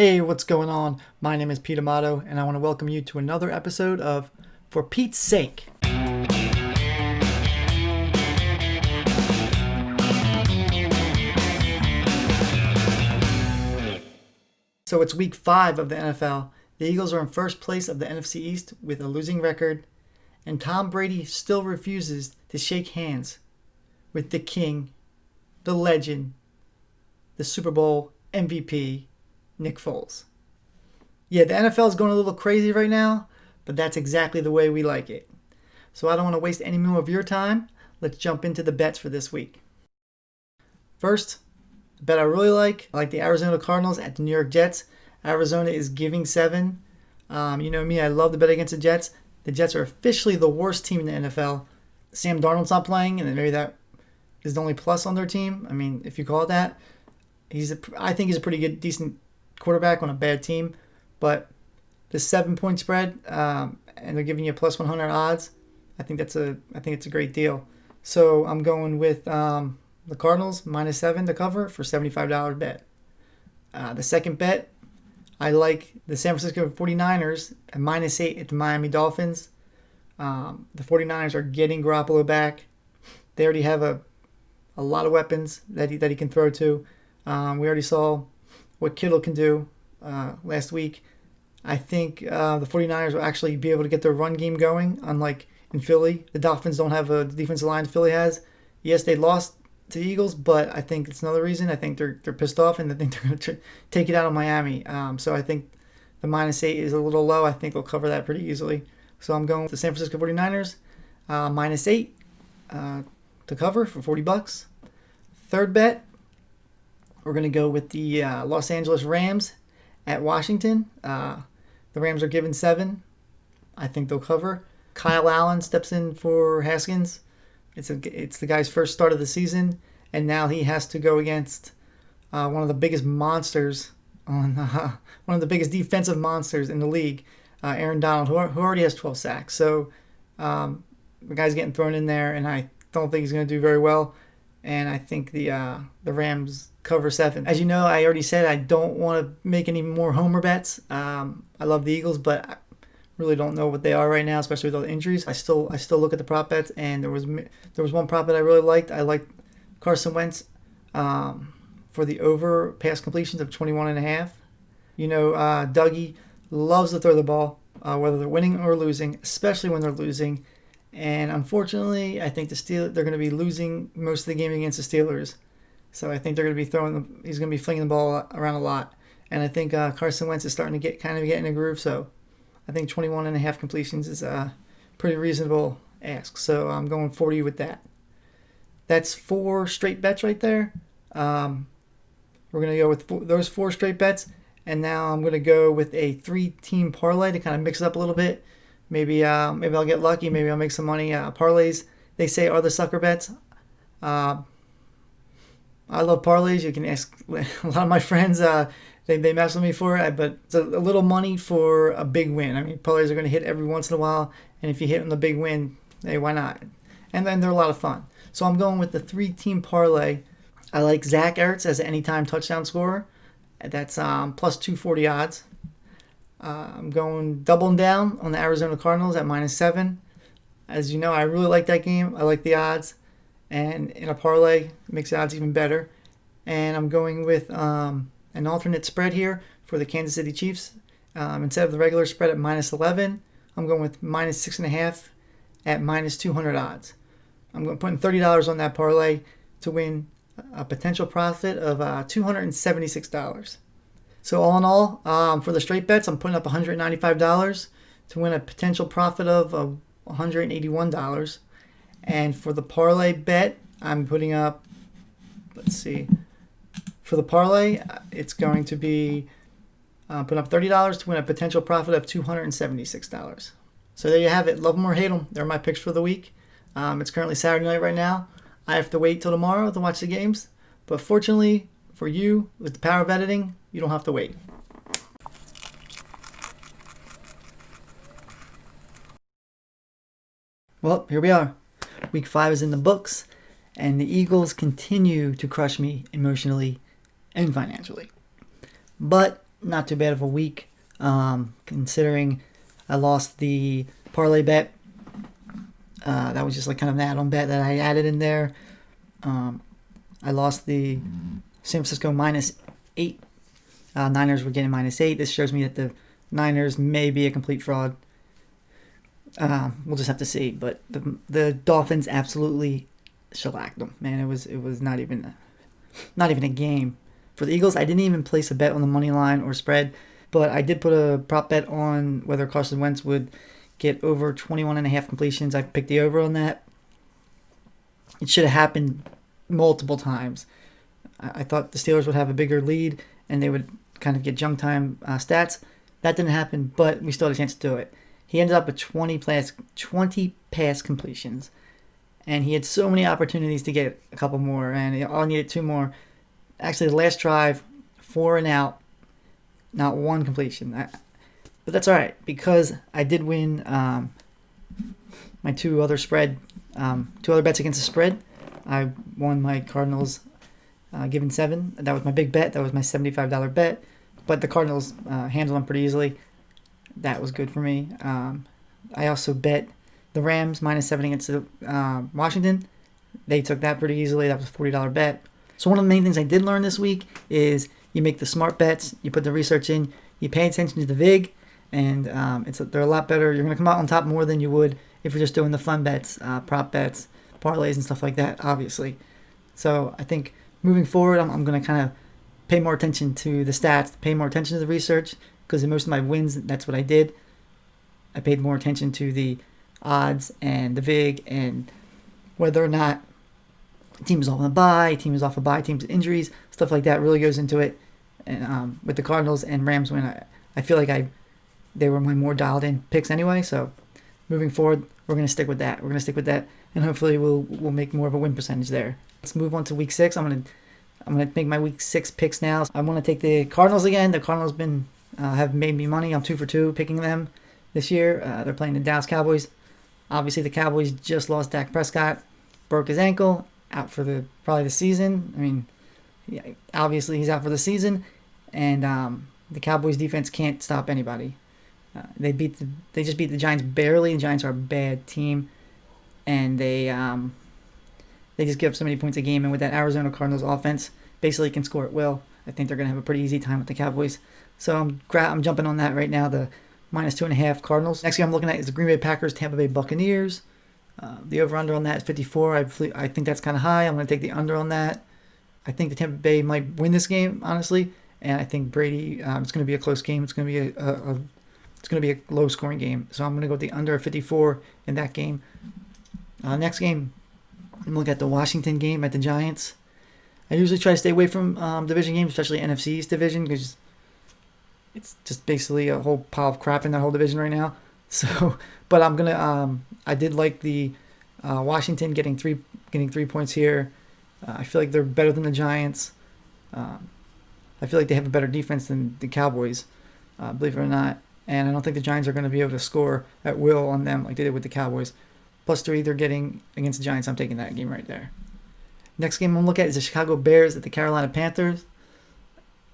Hey, what's going on? My name is Pete Amato, and I want to welcome you to another episode of For Pete's Sake. So it's week 5 of the NFL. The Eagles are in first place of the NFC East with a losing record, and Tom Brady still refuses to shake hands with the king, the legend, the Super Bowl MVP, Nick Foles. Yeah, the NFL is going a little crazy right now, but that's exactly the way we like it. So I don't want to waste any more of your time. Let's jump into the bets for this week. First, the bet I really like. I like the Arizona Cardinals at the New York Jets. Arizona is giving 7. You know me, I love to bet against the Jets. The Jets are officially the worst team in the NFL. Sam Darnold's not playing, and maybe that is the only plus on their team. I mean, if you call it that. I think he's a pretty good, decent quarterback on a bad team. But the 7-point spread, and they're giving you plus 100 odds. I think it's a great deal. So I'm going with the Cardinals minus 7 to cover for $75 bet. The second bet, I like the San Francisco 49ers at minus 8 at the Miami Dolphins. The 49ers are getting Garoppolo back. They already have a lot of weapons that he can throw to. We already saw what Kittle can do last week. I think the 49ers will actually be able to get their run game going, unlike in Philly. The Dolphins don't have a defensive line Philly has. Yes, they lost to the Eagles, but I think it's another reason. I think they're pissed off, and I think they're going to take it out on Miami. So I think the minus 8 is a little low. I think they'll cover that pretty easily. So I'm going with the San Francisco 49ers, minus 8 to cover for $40. Third bet, we're going to go with the Los Angeles Rams at Washington. The Rams are given 7. I think they'll cover. Kyle Allen steps in for Haskins. It's the guy's first start of the season, and now he has to go against one of the biggest monsters one of the biggest defensive monsters in the league, Aaron Donald, who already has 12 sacks. So the guy's getting thrown in there, and I don't think he's going to do very well. And I think the Rams cover 7. As you know, I already said I don't want to make any more homer bets. I love the Eagles, but I really don't know what they are right now, especially with all the injuries. I still look at the prop bets, and there was one prop bet I really liked. I liked Carson Wentz for the over pass completions of 21.5. You know, Dougie loves to throw the ball, whether they're winning or losing, especially when they're losing. And unfortunately, I think they're going to be losing most of the game against the Steelers. So I think they're going to be he's going to be flinging the ball around a lot. And I think Carson Wentz is starting to get in a groove. So I think 21.5 completions is a pretty reasonable ask. So I'm going 40 with that. That's 4 straight bets right there. We're going to go with those 4 straight bets. And now I'm going to go with a 3-team parlay to kind of mix it up a little bit. Maybe I'll get lucky. Maybe I'll make some money. Parlays, they say, are the sucker bets. I love parlays. You can ask a lot of my friends. They mess with me for it, but it's a little money for a big win. I mean, parlays are going to hit every once in a while, and if you hit on the big win, hey, why not? And then they're a lot of fun. So I'm going with the 3-team parlay. I like Zach Ertz as an anytime touchdown scorer. That's plus 240 odds. I'm going doubling down on the Arizona Cardinals at minus 7. As you know, I really like that game. I like the odds. And in a parlay, it makes the odds even better. And I'm going with an alternate spread here for the Kansas City Chiefs. Instead of the regular spread at minus 11, I'm going with minus 6.5 at minus 200 odds. I'm going to put in $30 on that parlay to win a potential profit of $276. So all in all, for the straight bets, I'm putting up $195 to win a potential profit of $181. And for the parlay bet, I'm putting up, for the parlay, it's going to be putting up $30 to win a potential profit of $276. So there you have it. Love them or hate them. They're my picks for the week. It's currently Saturday night right now. I have to wait till tomorrow to watch the games. But fortunately for you, with the power of editing, you don't have to wait. Well, here we are. Week 5 is in the books, and the Eagles continue to crush me emotionally and financially. But not too bad of a week, considering I lost the parlay bet. That was just like kind of an add-on bet that I added in there. I lost the San Francisco -8. Niners were getting -8. This shows me that the Niners may be a complete fraud. We'll just have to see. But the Dolphins absolutely shellacked them. Man, it was not even a game. For the Eagles, I didn't even place a bet on the money line or spread, but I did put a prop bet on whether Carson Wentz would get over 21.5 completions. I picked the over on that. It should have happened multiple times. I thought the Steelers would have a bigger lead and they would kind of get junk time stats. That didn't happen, but we still had a chance to do it. He ended up with 20 pass completions, and he had so many opportunities to get a couple more, and he all needed 2 more. Actually, the last drive, 4 and out, not 1 completion. But that's all right, because I did win my 2 other bets against the spread. I won my Cardinals given 7. That was my big bet. That was my $75 bet. But the Cardinals handled them pretty easily. That was good for me. I also bet the Rams -7 against Washington. They took that pretty easily. That was a $40 bet. So one of the main things I did learn this week is you make the smart bets, you put the research in, you pay attention to the VIG, and they're a lot better. You're going to come out on top more than you would if you're just doing the fun bets, prop bets, parlays, and stuff like that, obviously. So I think moving forward, I'm going to kind of pay more attention to the stats, pay more attention to the research, because in most of my wins, that's what I did. I paid more attention to the odds and the VIG and whether or not team is off on a bye, team is off a bye, team's injuries, stuff like that really goes into it. And with the Cardinals and Rams win, I feel like they were my more dialed in picks anyway. So moving forward, we're going to stick with that. And hopefully we'll make more of a win percentage there. Let's move on to week 6. I'm gonna make my week 6 picks now. I want to take the Cardinals again. The Cardinals have made me money. I'm 2 for 2 picking them this year. They're playing the Dallas Cowboys. Obviously, the Cowboys just lost Dak Prescott, broke his ankle, out for probably the season. I mean, yeah, obviously he's out for the season, and the Cowboys defense can't stop anybody. They just beat the Giants barely. The Giants are a bad team, and they just give up so many points a game. And with that Arizona Cardinals offense, basically can score at will. I think they're gonna have a pretty easy time with the Cowboys. So I'm jumping on that right now. The -2.5 Cardinals. Next game I'm looking at is the Green Bay Packers, Tampa Bay Buccaneers. The over/under on that is 54. I think that's kind of high. I'm going to take the under on that. I think the Tampa Bay might win this game, honestly, and I think Brady. It's going to be a close game. It's going to be a low-scoring game. So I'm going to go with the under 54 in that game. Next game, I'm looking at the Washington game at the Giants. I usually try to stay away from division games, especially NFC East division, because it's just basically a whole pile of crap in that whole division right now. So, but I'm gonna. I did like the Washington getting 3 points here. I feel like they're better than the Giants. I feel like they have a better defense than the Cowboys, believe it or not. And I don't think the Giants are going to be able to score at will on them like they did with the Cowboys. +3 they're getting against the Giants. I'm taking that game right there. Next game I'm looking at is the Chicago Bears at the Carolina Panthers.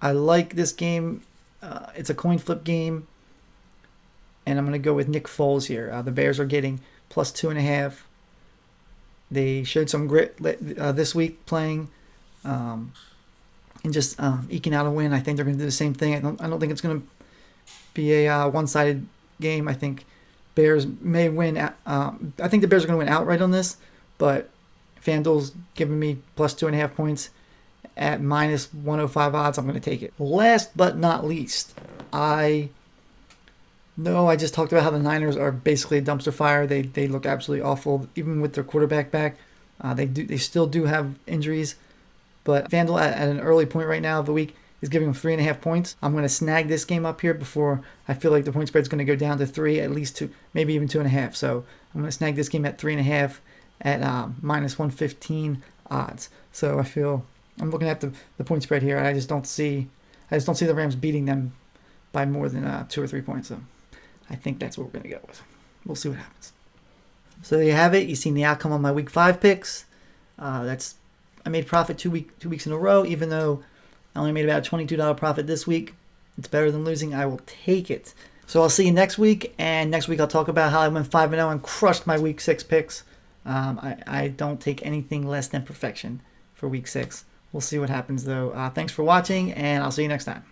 I like this game. It's a coin flip game. And I'm going to go with Nick Foles here. The Bears are getting +2.5. They showed some grit this week playing and just eking out a win. I think they're going to do the same thing. I don't think it's going to be a one-sided game. I think Bears may win. I think the Bears are going to win outright on this, but FanDuel's giving me +2.5 points at -105 odds. I'm going to take it. Last but not least, I just talked about how the Niners are basically a dumpster fire. They look absolutely awful, even with their quarterback back. They still do have injuries, but FanDuel at an early point right now of the week is giving them 3.5 points. I'm going to snag this game up here before I feel like the point spread is going to go down to 3, at least 2, maybe even 2.5. So I'm going to snag this game at 3.5 at -115 odds. So I feel I'm looking at the point spread here. I just don't see the Rams beating them by more than 2 or 3 points. So I think that's what we're going to go with. We'll see what happens. So there you have it. You've seen the outcome on my Week 5 picks. I made profit two weeks in a row, even though I only made about a $22 profit this week. It's better than losing. I will take it. So I'll see you next week, and next week I'll talk about how I went 5-0 and crushed my Week 6 picks. I don't take anything less than perfection for Week 6. We'll see what happens, though. Thanks for watching, and I'll see you next time.